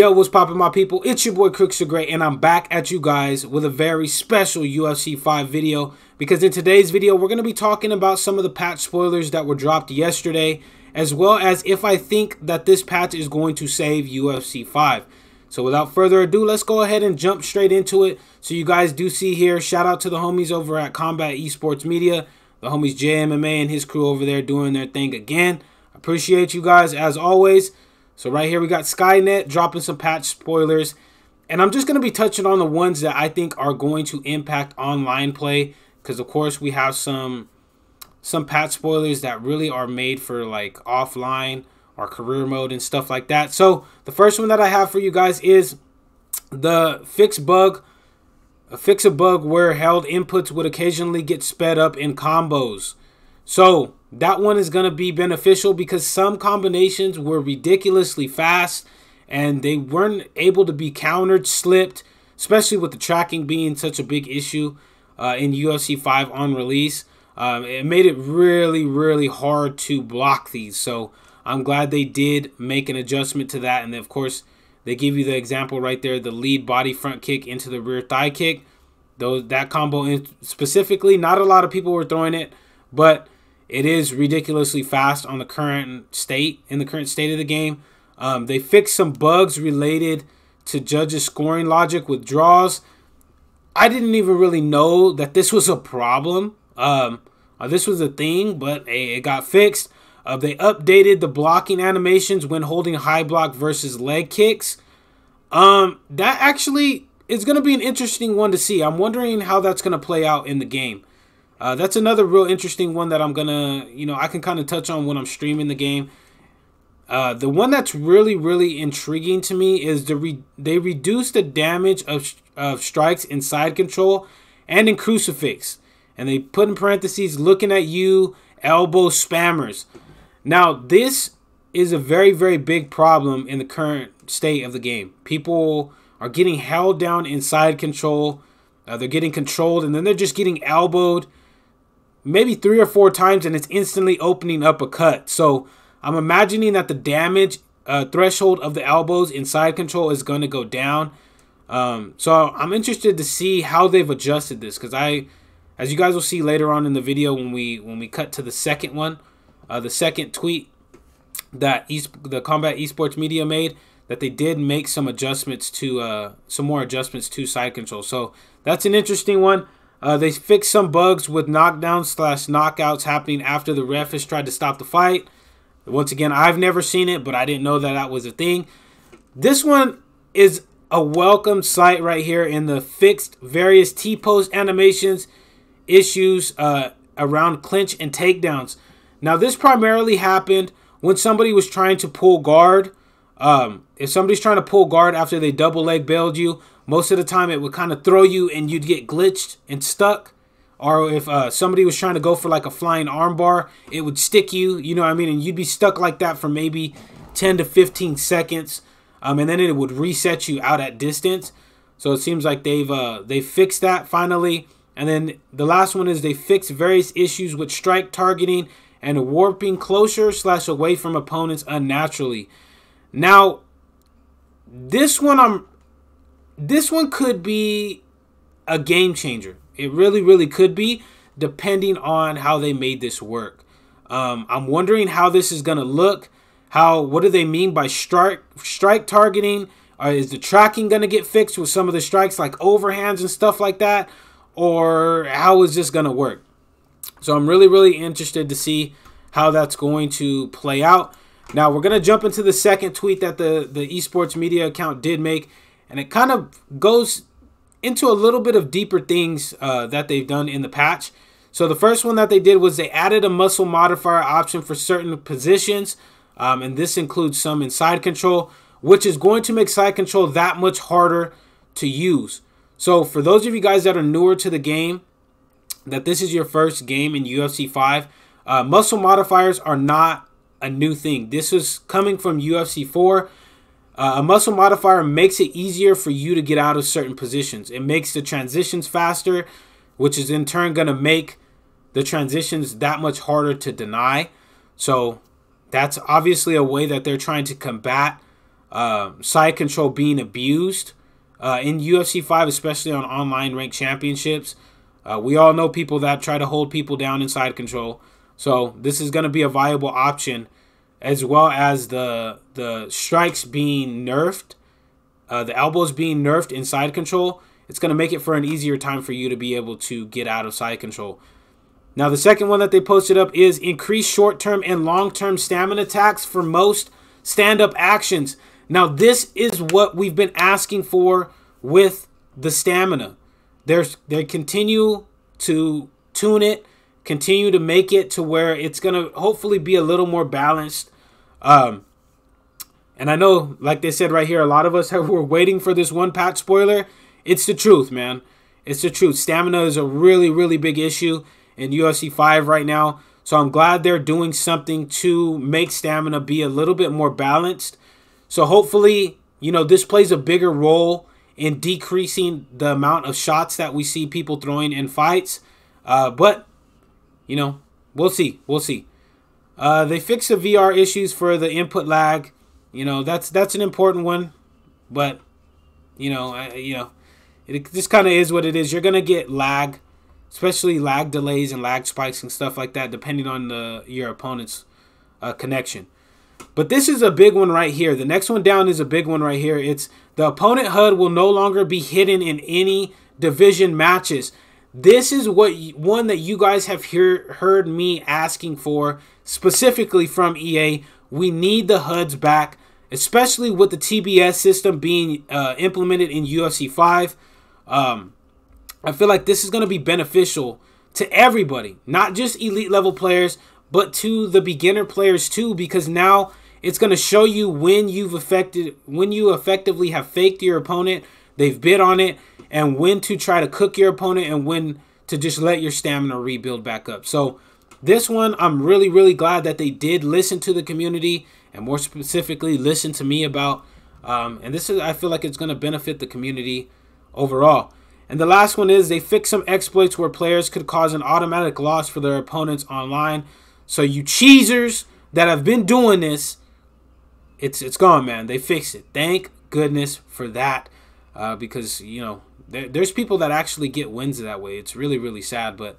Yo, what's poppin', my people? It's your boy Crooks the Great, and I'm back at you guys with a very special UFC 5 video, because in today's video we're going to be talking about some of the patch spoilers that were dropped yesterday, as well as if I think that this patch is going to save UFC 5. So without further ado, let's go ahead and jump straight into it. So you guys do see here, shout out to the homies over at Combat Esports Media, the homies JMMA and his crew over there doing their thing again. Appreciate you guys as always. So right here we got Skynet dropping some patch spoilers, and I'm just going to be touching on the ones that I think are going to impact online play, because of course we have some patch spoilers that really are made for like offline or career mode and stuff like that. So the first one that I have for you guys is the fix a bug where held inputs would occasionally get sped up in combos. So that one is going to be beneficial because some combinations were ridiculously fast and they weren't able to be countered, slipped, especially with the tracking being such a big issue in UFC 5 on release. It made it really hard to block these. So I'm glad they did make an adjustment to that. And then, of course, they give you the example right there, the lead body front kick into the rear thigh kick. That combo specifically, not a lot of people were throwing it, but it is ridiculously fast on the current state, of the game. They fixed some bugs related to judges' scoring logic with draws. I didn't even really know that this was a problem. This was a thing, but it got fixed. They updated the blocking animations when holding high block versus leg kicks. That actually is going to be an interesting one to see. I'm wondering how that's going to play out in the game. That's another real interesting one that I'm going to, I can kind of touch on when I'm streaming the game. The one that's really intriguing to me is they reduced the damage of strikes in side control and in crucifix. And they put in parentheses, looking at you, elbow spammers. Now, this is a very big problem in the current state of the game. People are getting held down in side control. They're getting controlled, and then they're just getting elbowed maybe 3 or 4 times, and it's instantly opening up a cut. So I'm imagining that the damage threshold of the elbows in side control is going to go down. So I'm interested to see how they've adjusted this, because as you guys will see later on in the video when we cut to the second one, the second tweet that the Combat Esports Media made, that they did make some adjustments to some more adjustments to side control. So that's an interesting one. They fixed some bugs with knockdowns/knockouts happening after the ref has tried to stop the fight. Once again, I've never seen it, but I didn't know that was a thing. This one is a welcome sight right here in the fixed various T-pose animations issues around clinch and takedowns. Now, this primarily happened when somebody was trying to pull guard. If somebody's trying to pull guard after they double leg bailed you, most of the time it would kind of throw you and you'd get glitched and stuck. Or if somebody was trying to go for like a flying armbar, it would stick you, you know what I mean? And you'd be stuck like that for maybe 10 to 15 seconds. And then it would reset you out at distance. So it seems like they've fixed that finally. And then the last one is they fixed various issues with strike targeting and warping closer/away from opponents unnaturally. Now, this one could be a game changer. It really could be, depending on how they made this work. I'm wondering how this is going to look. What do they mean by strike targeting? Is the tracking going to get fixed with some of the strikes like overhands and stuff like that? Or how is this going to work? So I'm really interested to see how that's going to play out. Now we're going to jump into the second tweet that the Esports Media account did make. And it kind of goes into a little bit of deeper things that they've done in the patch. So the first one that they did was they added a muscle modifier option for certain positions. And this includes some in side control, which is going to make side control that much harder to use. So for those of you guys that are newer to the game, that this is your first game in UFC 5, muscle modifiers are not a new thing. This is coming from UFC 4. A muscle modifier makes it easier for you to get out of certain positions. It makes the transitions faster, which is in turn going to make the transitions that much harder to deny. So that's obviously a way that they're trying to combat side control being abused in UFC 5, especially on online ranked championships. We all know people that try to hold people down in side control. So this is going to be a viable option, as well as the strikes being nerfed, the elbows being nerfed in side control. It's going to make it for an easier time for you to be able to get out of side control. Now, the second one that they posted up is increased short-term and long-term stamina attacks for most stand-up actions. Now, this is what we've been asking for with the stamina. They continue to tune it, continue to make it to where it's going to hopefully be a little more balanced. And I know, like they said right here, a lot of us were waiting for this one patch spoiler. It's the truth, man. It's the truth. Stamina is a really, really big issue in UFC 5 right now. So I'm glad they're doing something to make stamina be a little bit more balanced. So hopefully, you know, this plays a bigger role in decreasing the amount of shots that we see people throwing in fights. But, you know, we'll see. We'll see. They fixed the VR issues for the input lag. You know, that's an important one. But, you know, it just kind of is what it is. You're going to get lag, especially lag delays and lag spikes and stuff like that, depending on your opponent's connection. But this is a big one right here. The next one down is a big one right here. It's the opponent HUD will no longer be hidden in any division matches. This is one that you guys have heard me asking for, specifically from EA. We need the HUDs back, especially with the TBS system being implemented in UFC 5. I feel like this is going to be beneficial to everybody, not just elite level players, but to the beginner players too, because now it's going to show you when you effectively have faked your opponent, they've bid on it, and when to try to cook your opponent and when to just let your stamina rebuild back up. So this one, I'm really, really glad that they did listen to the community, and more specifically listen to me about. And this is, I feel like it's going to benefit the community overall. And the last one is they fixed some exploits where players could cause an automatic loss for their opponents online. So you cheesers that have been doing this, it's gone, man. They fixed it. Thank goodness for that. Because, you know, there's people that actually get wins that way. It's really, really sad. But,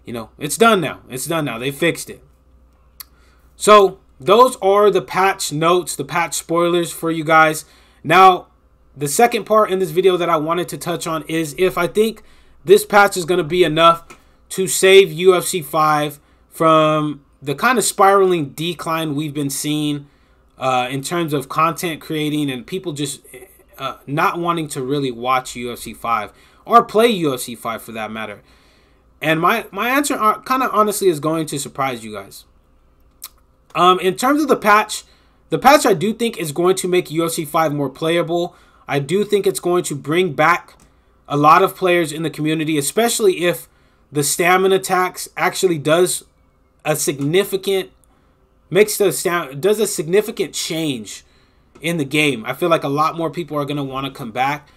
you know, it's done now. It's done now. They fixed it. So those are the patch notes, the patch spoilers for you guys. Now, the second part in this video that I wanted to touch on is if I think this patch is going to be enough to save UFC 5 from the kind of spiraling decline we've been seeing in terms of content creating and people just not wanting to really watch UFC 5 or play UFC 5 for that matter. And my answer kind of honestly is going to surprise you guys. In terms of the patch I do think is going to make UFC 5 more playable. I do think it's going to bring back a lot of players in the community, especially if the stamina tax actually does a significant change in the game. I feel like a lot more people are going to want to come back.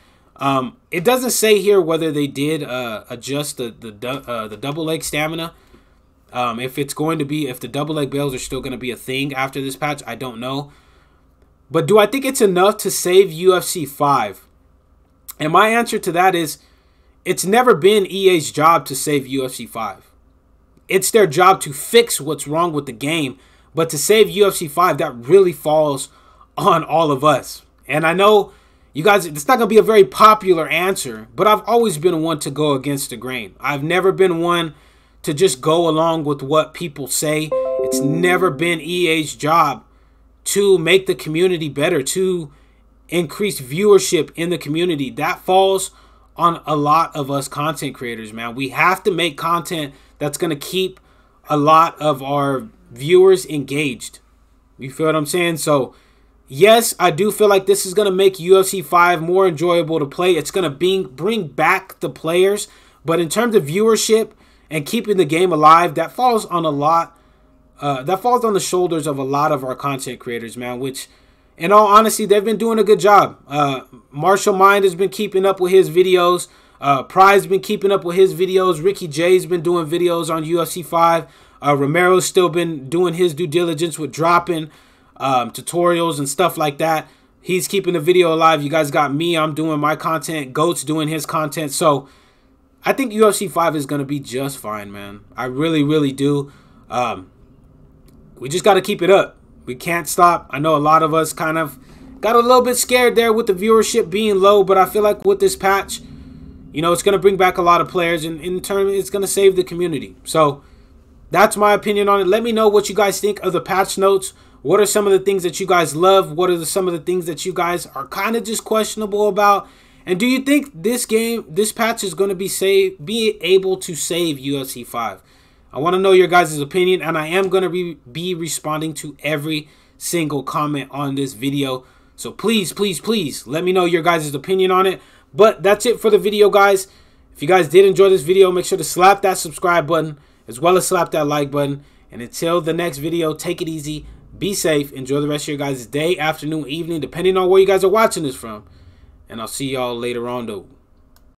It doesn't say here whether they did adjust the double leg stamina. If the double leg bails are still going to be a thing after this patch, I don't know. But do I think it's enough to save UFC 5? And my answer to that is, it's never been EA's job to save UFC 5. It's their job to fix what's wrong with the game. But to save UFC 5, that really falls on all of us. And I know you guys, it's not going to be a very popular answer, but I've always been one to go against the grain. I've never been one to just go along with what people say. It's never been EA's job to make the community better, to increase viewership in the community. That falls on a lot of us content creators, man. We have to make content that's going to keep a lot of our viewers engaged. You feel what I'm saying? So, yes, I do feel like this is going to make UFC 5 more enjoyable to play. It's going to bring back the players. But in terms of viewership and keeping the game alive, that falls on the shoulders of a lot of our content creators, man, which, in all honesty, they've been doing a good job. Marshall Mind has been keeping up with his videos. Pride's been keeping up with his videos. Ricky J's been doing videos on UFC 5. Romero's still been doing his due diligence with dropping tutorials and stuff like that. He's keeping the video alive. You guys got me. I'm doing my content. Goat's doing his content. So I think UFC 5 is going to be just fine, man. I really, really do. We just got to keep it up. We can't stop. I know a lot of us kind of got a little bit scared there with the viewership being low, but I feel like with this patch, you know, it's going to bring back a lot of players, and in turn, it's going to save the community. So that's my opinion on it. Let me know what you guys think of the patch notes. What are some of the things that you guys love? What are some of the things that you guys are kind of just questionable about? And do you think this patch is going to be able to save UFC 5? I want to know your guys' opinion, and I am going to be responding to every single comment on this video. So please, please, please let me know your guys' opinion on it. But that's it for the video, guys. If you guys did enjoy this video, make sure to slap that subscribe button as well as slap that like button. And until the next video, take it easy, be safe, enjoy the rest of your guys' day, afternoon, evening, depending on where you guys are watching this from. And I'll see y'all later on, though.